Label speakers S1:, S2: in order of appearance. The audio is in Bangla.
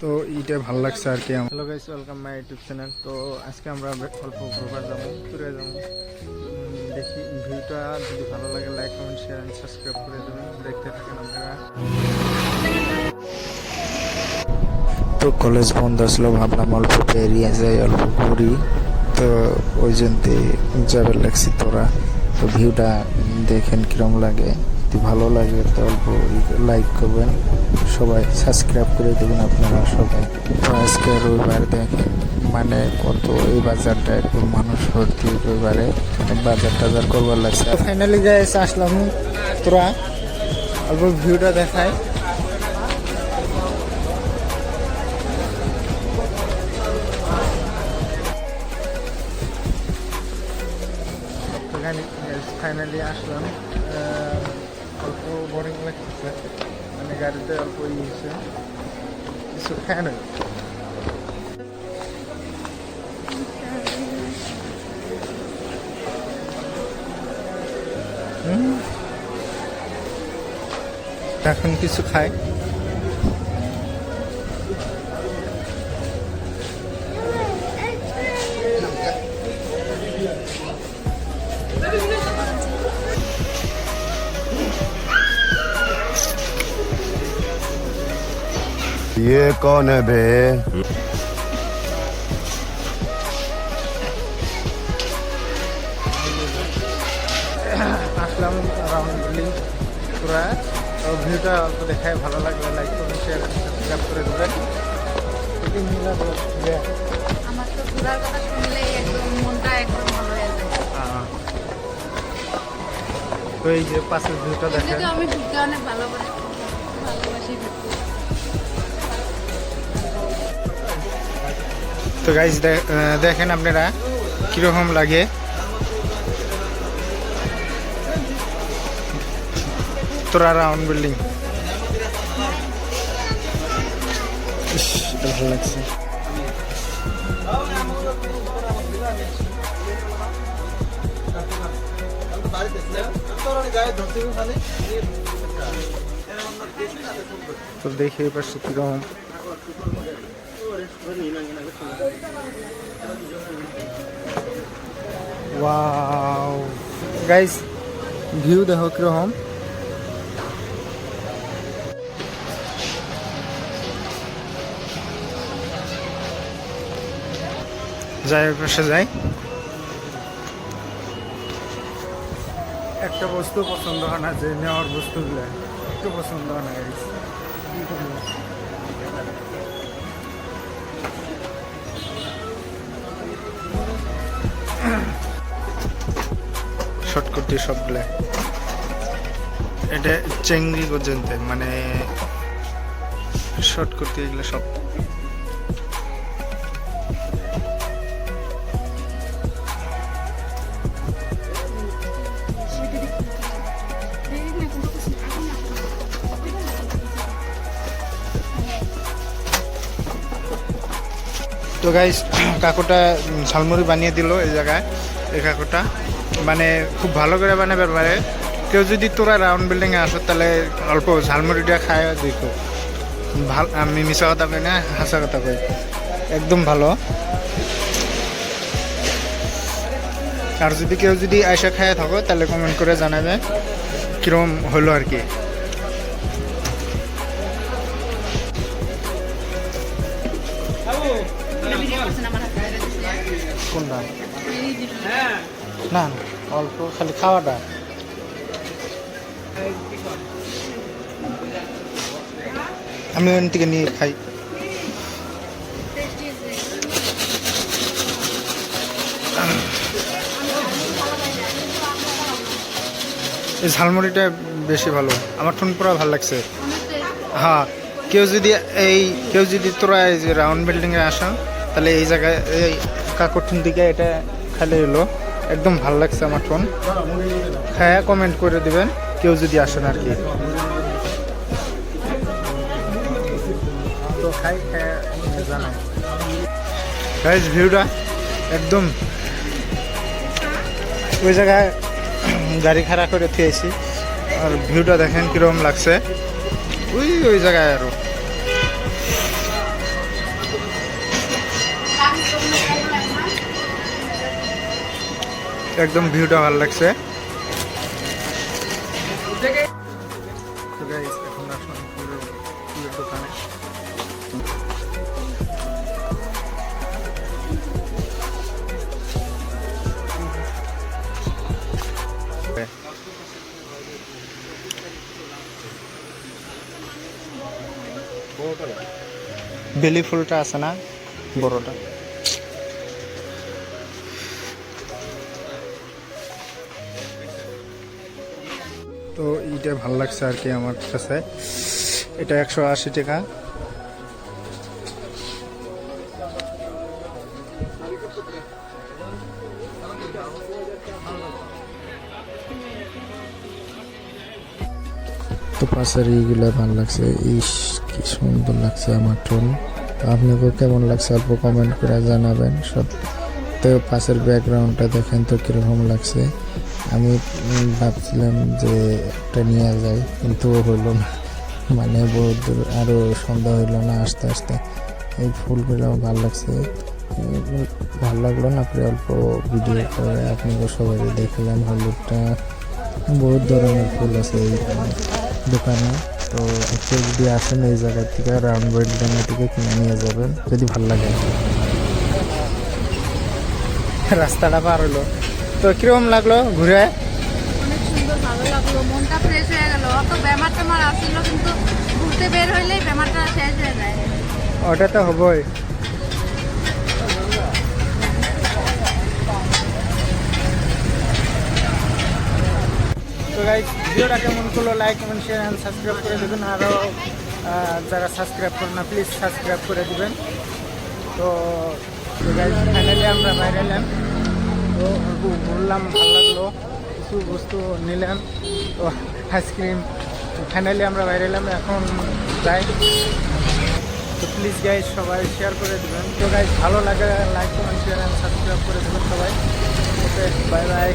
S1: তো এইটা ভালো লাগছে আর কি। Hello guys, welcome my YouTube channel. তো আজকে আমরা অল্প ঘুরবার যাবো, ঘুরে যাবো। দেখি ভিউটা যদি ভালো লাগে like comment share and subscribe করে দেবেন। দেখতে থাকেন আপনারা। তো কলেজ বন্ধ আসলো, ভাবলাম অল্প বেরিয়ে যাই, অল্প ঘুরি। তো ওই জন্য যাবে লাগছি তোরা। তো ভিউটা দেখেন কিরম লাগে, যদি ভালো লাগে তো অল্প লাইক করবেন, সবাই সাবস্ক্রাইব করে দেবেন আপনারা সবাই। তো আজকে রবিবার দেখেন মানে কত এই বাজারটা একদম মানুষ ভর্তি রবিবারে, মানে বাজার টাজার করবার লাগছে। ফাইনালি গাইস আসলাম, তোরা অল্প ভিউটা দেখায়। ফাইনালি আসলাম, অল্প বোরিং লাগতেছে, মানে গাড়িতে অল্প ইয়েছে কিছু ফ্যান। এখন কিছু খাই।
S2: ये कौन है बे?
S1: আসলাম রাউন্ড বিল্ডিং পুরা। তো ভিউটা অল্প দেখায়, ভালো লাগবে লাইক করুন, শেয়ার সাবস্ক্রাইব করে দেবেন।
S3: আমার তো ঘোরার কথা শুনলেই একদম মনটা একদম ভালো হয়ে যায়।
S1: তো এই যে পাশের ভিউটা দেখেন।
S3: এমনিতেও আমি ঘুরতে অনেক ভালোবাসি ঘুরতে।
S1: তো গাইজ দেখেন আপনারা কিরকম লাগে। তোরা রাউন্ড বিল্ডিং ভালো লাগছে। তো দেখে এবার কিরকম ওয়াও গাইস, ভিউ দেখো কিরকম। যাই পাশে যাই। একটা বস্তু পছন্দ হয় না, যে নেওয়ার বস্তুগুলো একটু পছন্দ হয় না গাইস। শর্ট করতে সবগুলো এটা চেঙ্গি পর্যন্ত, মানে শর্ট করতে এগুলো সব। তো গাইস কাকুটা ঝালমুড়ি বানিয়ে দিল এই জায়গায়। এই কাকুটা মানে খুব ভালো করে বানাবে পারে। কেউ যদি তোরা রাউন্ড বিল্ডিংয়ে আসো তাহলে অল্প ঝালমুড়িটা খায় দেখো। ভাল, আমি মিশা কথা কই না, হাসা কথা কই, একদম ভালো। আর যদি কেউ যদি আয়সা খায় থাকো তাহলে কমেন্ট করে জানাবে কিরম হলো আর কি। কোনটা? না অল্প খালি খাওয়াটা। আমি ওখান থেকে নিয়ে খাই। এই ঝালমুড়িটা বেশি ভালো, আমার ঠুন পুরো ভালো লাগছে। হ্যাঁ, কেউ যদি তোরা এই যে রাউন্ড বিল্ডিংয়ে আসা তাহলে এই জায়গায় এই কাকুরঠুন দিকে এটা খালি এলো, একদম ভালো লাগছে আমার ঠোন। হ্যাঁ, কমেন্ট করে দিবেন কেউ যদি আসেন আর কি। তো খাই জানাই গাইস, ভিউটা একদম ওই জায়গায় গাড়ি খাড়া করে থিয়েছি, আর ভিউটা দেখেন কিরকম লাগছে। ওই জায়গায় আরো একদম ভিউটা ভালো লাগছে। তো গাইস এখন আসলাম ফুলের দোকানে। বেলি ফুলটা আছে না বড়টা? তো এইটা ভালো লাগছে আর কি আমার কাছে। এটা 180 টাকা। তো পাশের এইগুলো ভালো লাগছে। ইস কি সুন্দর লাগছে আমার টুল। তো আপনাকেও কেমন লাগছে অল্প কমেন্ট করে জানাবেন সব। তো পাশের ব্যাকগ্রাউন্ডটা দেখেন তো কীরকম লাগছে। আমি ভাবছিলাম যে একটা নিয়ে যাই, কিন্তু হইল না, মানে বহুত দূর, আরও সন্ধ্যা হইল না আস্তে আস্তে। এই ফুলগুলো ভালো লাগছে, ভালো লাগলো না, পরে অল্প ভিডিও করে আপনাকে সবাই দেখলাম। হলুদটা বহুত ধরনের ফুল আছে এই দোকানে। তো একটু যদি আসেন এই জায়গার থেকে রাউন্ড বিল্ডিং থেকে কিনে নিয়ে যাবেন যদি ভালো লাগে। রাস্তাটা পার হলো, তো কিরকম লাগলো ঘুরে?
S3: অনেক সুন্দর, ভালো লাগলো, মনটা ফ্রেশ হয়ে গেল। অত বেমার টেমার আসছিল, কিন্তু ঘুরতে বের হইলেই বেমারটা শেষ হয়ে যায়।
S1: ওটা তো হবই। তো গাইস ভিডিওটা কেমন করলো like comment share and subscribe করে দেবেন। আরও যারা সাবস্ক্রাইব করেন না প্লিজ সাবস্ক্রাইব করে দিবেন। তো গাইস ফাইনালি আমরা বাইরে এলাম, তো ঘুরলাম, ভালো লাগলো, কিছু বস্তু নিলাম, তো আইসক্রিম। ফাইনালি আমরা বাইরে এলাম, এখন যাই। তো প্লিজ গাইস সবাই শেয়ার করে দেবেন। তো গাইস ভালো লাগে like comment share and subscribe করে দেবেন সবাই। Okay bye by.